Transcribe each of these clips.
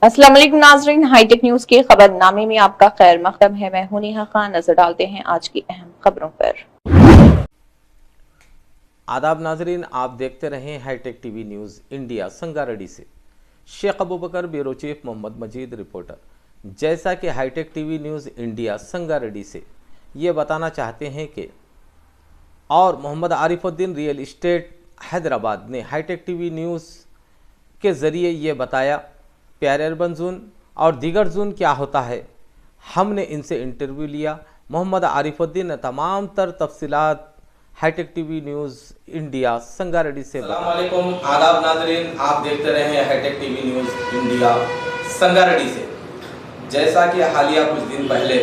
अस्सलाम वालेकुम नाजरीन, हाईटेक न्यूज के खबरनामे में आपका खैर मकदम है। मैं हूं नेहा खान। नजर डालते हैं आज की अहम खबरों पर। आदाब नाजरीन, आप देखते रहें hi tech TV news India Sangareddy से। Sheikh Abu Bakar bureau chief Mohammad Majeed reporter. जैसा कि hi tech TV news India Sangareddy से ये बताना चाहते हैं कि और मोहम्मद आरिफुद्दीन रियल इस्टेट हैदराबाद ने हाईटेक टीवी न्यूज़ के ज़रिए ये बताया प्यारे अर्बन जोन और दीगर जोन क्या होता है। हमने इनसे इंटरव्यू लिया। मोहम्मद आरिफुद्दीन ने तमाम तर तफसीलात hitech TV news India Sangareddy से अस्सलाम वालेकुम, आदाब नाजरीन, आप देखते रहे hi tech TV news India Sangareddy से। जैसा कि हालिया कुछ दिन पहले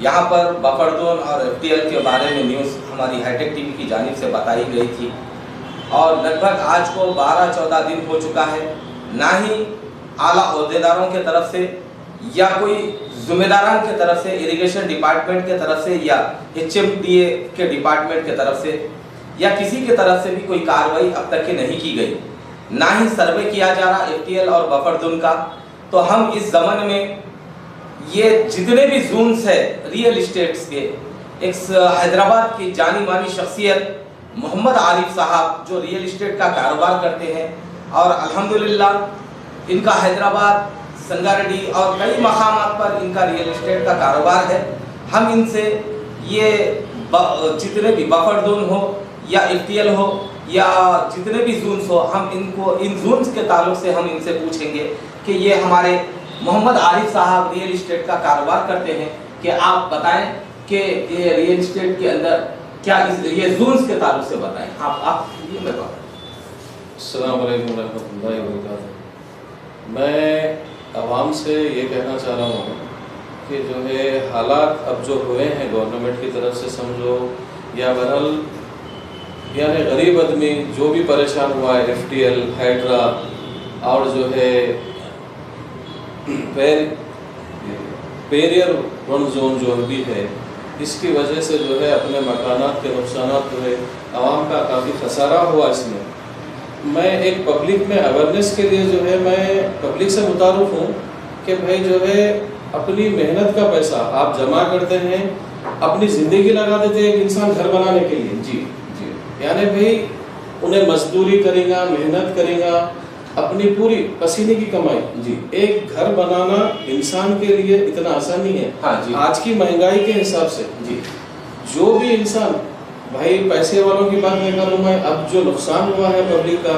यहाँ पर बफर जोन और एफटीएल के बारे में न्यूज़ हमारी हाईटेक टीवी की जानिब से बताई गई थी और लगभग आज को 12-14 दिन हो चुका है। ना ही आला ओहदेदारों के तरफ से या कोई जिम्मेदारान के तरफ से, इरिगेशन डिपार्टमेंट के तरफ से या HMDA के डिपार्टमेंट के तरफ से या किसी के तरफ से भी कोई कार्रवाई अब तक की नहीं की गई। ना ही सर्वे किया जा रहा FTL और बफर जोन का। तो हम इस ज़माने में ये जितने भी जोन्स है रियल इस्टेट्स के, एक हैदराबाद की जानी मानी शख्सियत मोहम्मद आरिफ साहब जो रियल इस्टेट का कारोबार करते हैं और अल्हम्दुलिल्लाह इनका हैदराबाद, संगारेड्डी और कई मकामात पर इनका रियल इस्टेट का कारोबार है। हम इनसे ये जितने भी बफर जोन हो या FTL हो या जितने भी जोन्स हो, हम इनको इन जोन्स के ताल्लुक से हम इनसे पूछेंगे कि ये हमारे मोहम्मद आरिफ साहब रियल इस्टेट का कारोबार करते हैं कि आप बताएं कि ये रियल इस्टेट के अंदर क्या ये जोन्स के ताल्लुक से बताएं। आप ये बताओ। अस्सलाम वालेकुम रहमतुल्लाहि व बरकातुहू। मैं आवाम से ये कहना चाह रहा हूँ कि जो है हालात अब जो हुए हैं गवर्नमेंट की तरफ से समझो या बहरहाल यानी गरीब आदमी जो भी परेशान हुआ है, FTL, हाइड्रा और जो है पेरियर वन जोन जो भी है, इसकी वजह से जो है अपने मकानात के नुकसानात जो है आवाम का काफ़ी खसारा हुआ। इसमें मैं एक पब्लिक में अवेयरनेस के लिए जो है मैं पब्लिक से मुतारुफ हूँ कि भाई जो है अपनी मेहनत का पैसा आप जमा करते हैं, अपनी ज़िंदगी लगा देते हैं एक इंसान घर बनाने के लिए। जी जी, यानी भाई उन्हें मजदूरी करेगा, मेहनत करेगा, अपनी पूरी पसीने की कमाई। जी, एक घर बनाना इंसान के लिए इतना आसान नहीं है। हाँ जी। आज की महंगाई के हिसाब से जी, जो भी इंसान भाई पैसे वालों की बात नहीं करूँ मैं, अब जो नुकसान हुआ है पब्लिक का,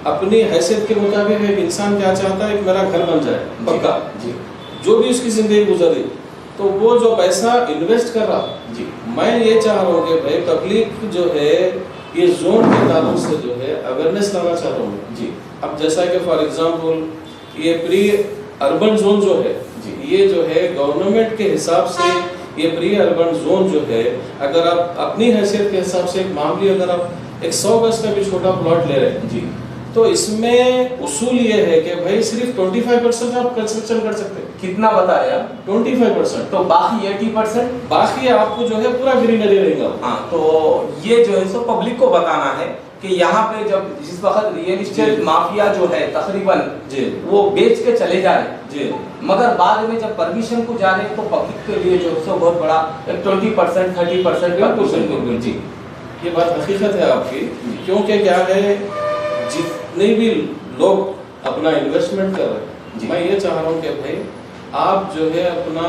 अपनी हैसियत के मुताबिक एक इंसान क्या चाहता है कि मेरा घर बन जाए पक्का। जी, जो भी उसकी ज़िंदगी गुजरी तो वो जो पैसा इन्वेस्ट कर रहा। जी, मैं ये चाह रहा हूँ कि भाई पब्लिक जो है ये जोन के ताल्लुक से जो है अवेयरनेस लाना चाह रहा हूँ। जी, अब जैसा कि फॉर एग्जांपल ये प्री अर्बन जोन जो है जी, ये जो है गवर्नमेंट के हिसाब से ये प्री अर्बन जोन जो है, अगर आप अपनी हैसियत के हिसाब से एक मामूली अगर आप एक 100 गज का भी छोटा प्लॉट ले रहे हैं जी, तो इसमें उसूल ये है कि भाई सिर्फ 25% आप कंस्ट्रक्शन कर सकते हैं। कितना बताया? 25%। तो बाकी 80% बाकी आपको जो है पूरा ग्रीनरी रहेगा। हाँ, तो ये जो है सो पब्लिक को बताना है कि यहाँ पे जब जिस वक्त रियल इस्टेट माफिया जो है तकरीबन जी वो बेच के चले जा रहे जी, मगर बाद में जब परमिशन को जा रहे तो पब्लिक के लिए जो है सो बहुत बड़ा 20% 30% बिल्कुल जी, ये बात हकीकत है आपकी। क्योंकि क्या है, जितने भी लोग अपना इन्वेस्टमेंट कर रहे हैं, मैं ये चाह रहा हूँ कि भाई आप जो है अपना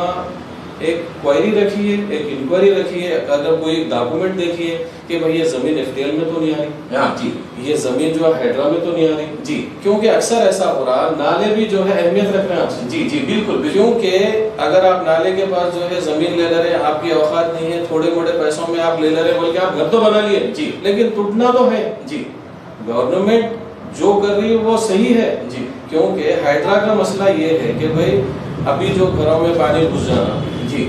एक क्वेरी रखिए, एक इंक्वायरी रखिए, अगर कोई डॉक्यूमेंट देखिए कि भाई ये ज़मीन FTL में तो नहीं आ रही। हाँ जी, ये ज़मीन जो है हाइड्रा में तो नहीं आ रही जी, क्योंकि अक्सर ऐसा हो रहा, नाले भी जो है अहमियत रख रहे हैं। जी जी बिल्कुल, क्योंकि अगर आप नाले के पास जो है ज़मीन ले ले रहे हैं, आपकी औकात नहीं है, थोड़े मोटे पैसों में आप ले ले रहे हैं, बल्कि आप घर तो बना लिए जी, लेकिन टूटना तो है। जी, गवर्नमेंट जो कर रही है वो सही है जी, क्योंकि हाइड्रा का मसला ये है कि भाई अभी जो घरों में पानी घुस जाना जी,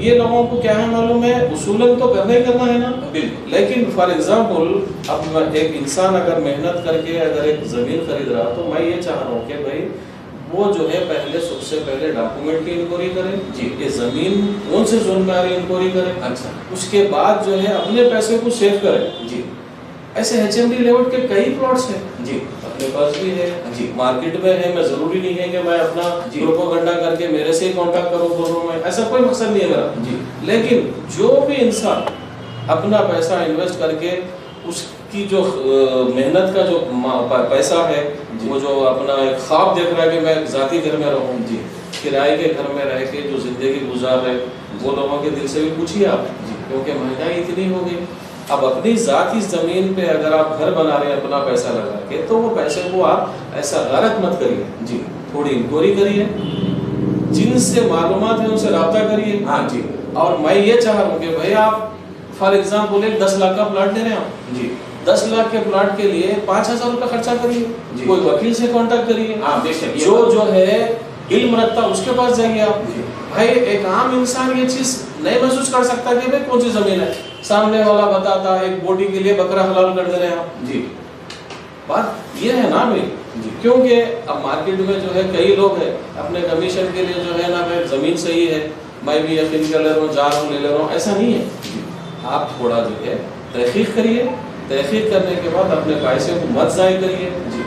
ये लोगों को क्या है मालूम है, उसूलन तो करना ही करना है ना। बिल्कुल, लेकिन फॉर एग्जांपल अब एक इंसान अगर मेहनत करके अगर एक ज़मीन खरीद रहा, तो मैं ये चाह रहा हूँ कि भाई वो जो है पहले सबसे पहले डॉक्यूमेंट की इंक्वायरी करें जी, ये ज़मीन कौन से जोन में आ रही है इंक्वायरी करें। अच्छा, उसके बाद जो है अपने पैसे को सेव करें जी। ऐसे HMD लेआउट के कई प्लॉट्स हैं जी, अपने पास भी है जी। मार्केट में है। मैं जरूरी नहीं है कि मैं अपना प्रोपेगेंडा करके मेरे से ही कांटेक्ट करूं दोनों में, ऐसा कोई मकसद नहीं है मेरा जी। लेकिन जो भी इंसान अपना पैसा इन्वेस्ट करके उसकी जो मेहनत का जो पैसा है, वो जो अपना एक ख्वाब देख रहा है कि मैं जाती घर में रहूं, जी, किराए के घर में रह के जो जिंदगी गुजार रहे, वो लोगों के दिल से भी पूछिए आप, क्योंकि महंगाई इतनी हो गई। अब अपनी जाती जमीन पे अगर आप घर बना रहे हैं अपना पैसा लगा के, तो वो पैसे को आप ऐसा गलत मत करिए जी। थोड़ी इंक्वायरी करिए, जिनसे मालूमात है उनसे रब्ता करिए। हाँ जी। और मैं ये चाह रहा हूँ कि भाई आप फॉर एग्जाम्पल एक 10 लाख का प्लाट ले रहे हैं आप जी, 10 लाख के प्लाट के लिए 5,000 रुपया खर्चा करिए, कोई वकील से कांटेक्ट करिए, हाँ, बेशक, जो है इल्म रखता उसके पास जाइए आप। भाई एक आम इंसान ये चीज नहीं महसूस कर सकता कि भाई कौन सी जमीन है, सामने वाला बताता एक बोटी के लिए बकरा हलाल कर दे रहे हैं आप जी। बात ये है ना भाई, क्योंकि अब मार्केट में जो है कई लोग हैं अपने कमीशन के लिए जो है ना भाई जमीन सही है, मैं भी यकीन कर ले रहा हूँ, जा रहा हूँ, ले ले रहा हूँ, ऐसा नहीं है। आप थोड़ा जो है तहकीक करिए, तहकीक करने के बाद अपने पैसे को मत ज़ाय करिए जी।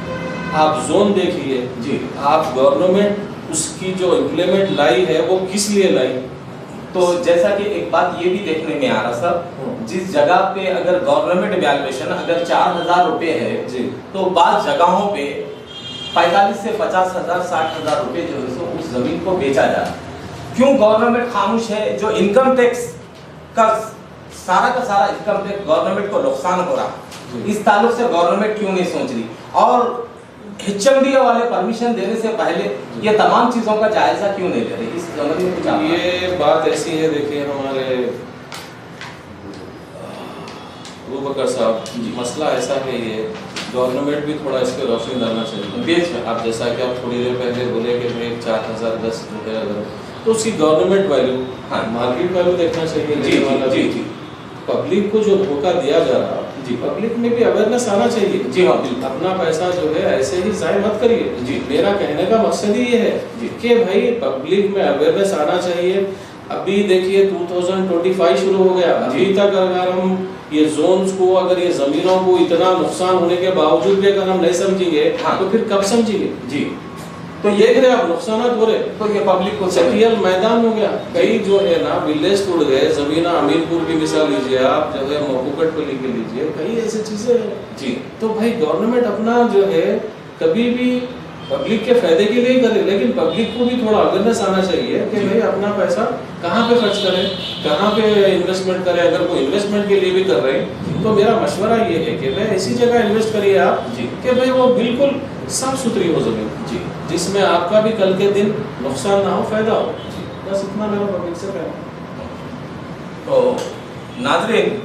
आप जोन देखिए जी, आप गवर्नमेंट उसकी जो इम्प्लीमेंट लाई है वो किस लिए लाई। तो जैसा कि एक बात ये भी देखने में आ रहा सर, जिस जगह पे अगर गवर्नमेंट वैल्यूएशन अगर 4,000 रुपए है जी, तो बाद जगहों पे 45 से 50,000 60,000 रुपए जो है सो उस जमीन को बेचा जा रहा है। क्यों गवर्नमेंट खामोश है? जो इनकम टैक्स का सारा इनकम टैक्स गवर्नमेंट को नुकसान हो रहा है, इस ताल्लुक से गवर्नमेंट क्यों नहीं सोच रही? और HMDA वाले परमिशन देने से पहले ये तमाम चीजों का जायजा क्यों नहीं ले रहे? इस संबंध में कुछ ये बात ऐसी है, देखिए हमारे अबूबकर साहब, मसला ऐसा है, ये गवर्नमेंट भी थोड़ा इस पर रोशनी डालना चाहिए। आप जैसा कि आप थोड़ी देर पहले बोले कि भाई 4,010 रुपये अगर, तो उसकी गवर्नमेंट वैल्यू, हाँ, मार्केट वैल्यू देखना चाहिए। जी। पब्लिक को जो धोखा दिया जा रहा जी, पब्लिक में भी अवेयरनेस आना चाहिए जी। हाँ, अपना पैसा जो है ऐसे ही जाय मत करिए जी। मेरा कहने का मकसद ही ये है कि भाई पब्लिक में अवेयरनेस आना चाहिए। अभी देखिए 2025 शुरू हो गया, अभी तक अगर हम ये जोन्स को, अगर ये जमीनों को इतना नुकसान होने के बावजूद भी अगर हम नहीं समझेंगे, हाँ, तो फिर कब समझेंगे जी। तो ये देख रहे आप नुकसान हो रहे, तो ये पब्लिक को चटियल मैदान हो गया। कई जो है ना विलेज टूट गए, जमीन अमीनपुर की मिसाल लीजिए आप, जो है मोकुकट को लेके लीजिए, कई ऐसी चीजें हैं जी। तो भाई गवर्नमेंट अपना जो है कभी भी पब्लिक के फायदे के लिए ही करे, लेकिन पब्लिक को भी थोड़ा अवेयरनेस आना चाहिए कि भाई अपना पैसा कहाँ पे खर्च करें, कहाँ पे इन्वेस्टमेंट करें। अगर कोई इन्वेस्टमेंट के लिए भी कर रहे हैं तो मेरा मशवरा ये है कि भाई ऐसी जगह इन्वेस्ट करिए आप जी कि भाई वो बिल्कुल साफ सुथरी हो जमीन जी, जिसमें आपका भी कल के दिन नुकसान ना हो, फायदा हो जी। बस इतना मेरा पब्लिक से कहना। तो नाज़रीन,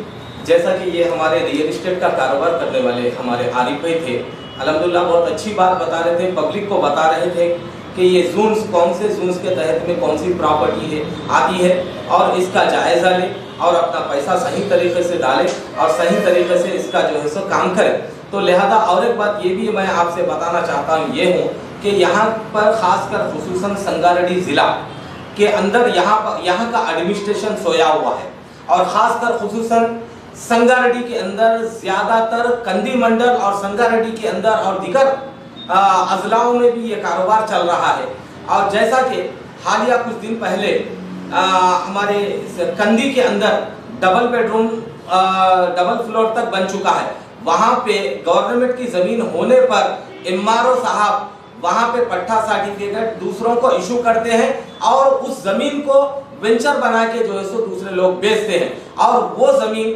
जैसा कि ये हमारे रियल एस्टेट का कारोबार करने वाले हमारे आरिफ भाई थे, अल्हम्दुलिल्लाह बहुत अच्छी बात बता रहे थे, पब्लिक को बता रहे थे कि ये जोन्स कौन से जोन्स के तहत में कौन सी प्रॉपर्टी है आती है, और इसका जायज़ा लें और अपना पैसा सही तरीके से डालें और सही तरीके से इसका जो है सो काम करें। तो लिहाजा और एक बात ये भी मैं आपसे बताना चाहता हूँ, ये हूँ कि यहाँ पर ख़ासकर खुसूसन संगारेड्डी ज़िला के अंदर यहाँ का एडमिनिस्ट्रेशन सोया हुआ है, और ख़ासकर खुसूसन संगारेड्डी के अंदर ज़्यादातर कंदी मंडल और संगारेड्डी के अंदर और दीगर अजलाओं में भी ये कारोबार चल रहा है। और जैसा कि हालिया कुछ दिन पहले हमारे कंदी के अंदर डबल बेडरूम डबल फ्लोर तक बन चुका है, वहाँ पे गवर्नमेंट की ज़मीन होने पर इमारो साहब वहाँ पे पट्टा सर्टिफिकेट दूसरों को इशू करते हैं और उस ज़मीन को वेंचर बना के जो है सो दूसरे लोग बेचते हैं, और वो ज़मीन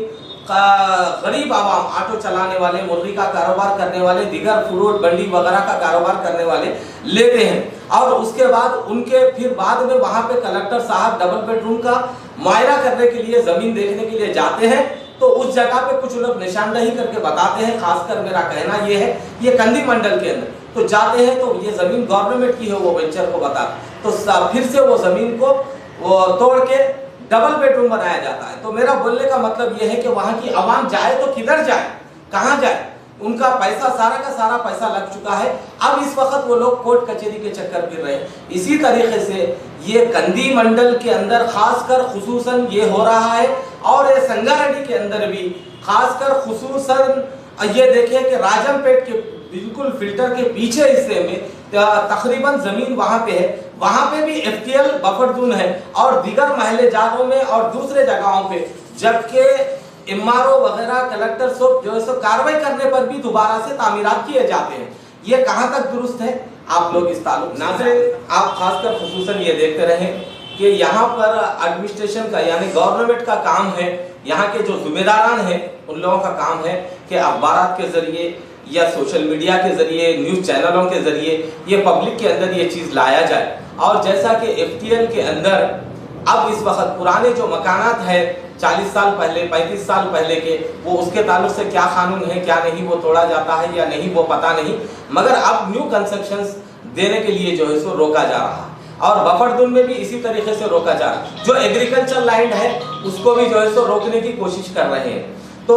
गरीब आवाम, ऑटो चलाने वाले, मुर्गी का कारोबार करने वाले, दिगर फ्रूट मंडी वगैरह का कारोबार करने वाले लेते हैं। और उसके बाद उनके फिर बाद में वहाँ पे कलेक्टर साहब डबल बेडरूम का मुआयना करने के लिए, ज़मीन देखने के लिए जाते हैं, तो उस जगह पे कुछ लोग निशानदही करके बताते हैं। खासकर मेरा कहना ये है, ये कंदी मंडल के अंदर तो जाते हैं तो ये ज़मीन गवर्नमेंट की है, वो वेंचर को बता, तो फिर से वो ज़मीन को वो तोड़ के डबल बेडरूम बनाया जाता है। तो मेरा बोलने का मतलब ये है कि वहाँ की आवाम जाए तो किधर जाए, कहाँ जाए? उनका पैसा, सारा का सारा पैसा लग चुका है। अब इस वक्त वो लोग कोर्ट कचहरी के चक्कर फिर रहे हैं। इसी तरीके से ये कंदी मंडल के अंदर खासकर खुसूसन ये हो रहा है, और ये संगारेड्डी के अंदर भी खासकर खुसूसन ये देखें कि राजमपेट के बिल्कुल फिल्टर के पीछे हिस्से में तकरीबन जमीन वहां पे है, वहां पे भी एफटीएल बफरदून है और दीगर महल्ले जागों में और दूसरे जगहों पे, जबकि एमआरओ वगैरह कलेक्टर जो है सो कार्रवाई करने पर भी दोबारा से तामीरात किए जाते हैं। ये कहां तक दुरुस्त है? आप लोग इस ताल्लुक नाज़रीन आप खासकर खुसूसन ये देखते रहें कि यहाँ पर एडमिनिस्ट्रेशन का यानी गवर्नमेंट का काम है, यहाँ के जो जिम्मेदारान हैं उन लोगों का काम है कि अखबारात के जरिए या सोशल मीडिया के जरिए, न्यूज चैनलों के जरिए ये पब्लिक के अंदर ये चीज लाया जाए। और जैसा कि एफटीएल के अंदर अब इस वक्त पुराने जो मकानात है 40 साल पहले 35 साल पहले के, वो उसके ताल्लुक से क्या कानून है क्या नहीं वो तोड़ा जाता है या नहीं वो पता नहीं, मगर अब न्यू कंस्ट्रक्शंस देने के लिए जो है सो रोका जा रहा है। और बफरदून में भी इसी तरीके से रोका जा रहा है। जो एग्रीकल्चर लैंड है उसको भी जो है सो रोकने की कोशिश कर रहे हैं। तो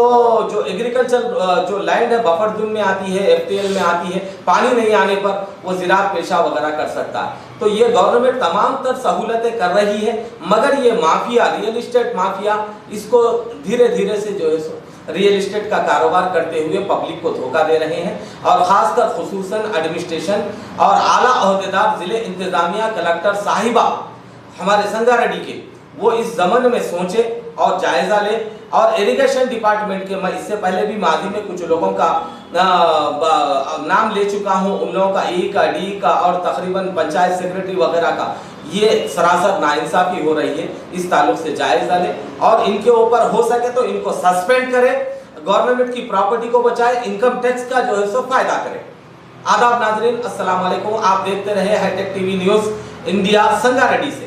जो एग्रीकल्चर जो लैंड है बफरदून में आती है, एफटीएल में आती है, पानी नहीं आने पर वो ज़राअत पेशा वगैरह कर सकता है। तो ये गवर्नमेंट तमाम तर सहूलतें कर रही है, मगर ये माफिया, रियल इस्टेट माफिया, इसको धीरे धीरे से जो है सो रियल इस्टेट का कारोबार करते हुए पब्लिक को धोखा दे रहे हैं। और खासकर खुसूसन एडमिनिस्ट्रेशन और आला ओहदेदार जिले इंतजामिया कलेक्टर साहिबा हमारे संगारेड्डी के, वो इस जमन में सोचे और जायजा ले। और इरिगेशन डिपार्टमेंट के, मैं इससे पहले भी माजी में कुछ लोगों का नाम ले चुका हूं, उन लोगों का ई का, डी का और तकरीबन पंचायत सेक्रेटरी वगैरह का, ये सरासर नाइंसाफी हो रही है। इस ताल्लुक से जायजा ले और इनके ऊपर हो सके तो इनको सस्पेंड करे, गवर्नमेंट की प्रॉपर्टी को बचाए, इनकम टैक्स का जो है सो फायदा करे। आदाब नाजरीन, अस्सलाम वालेकुम। आप देखते रहे hi tech TV news India Sangareddy से।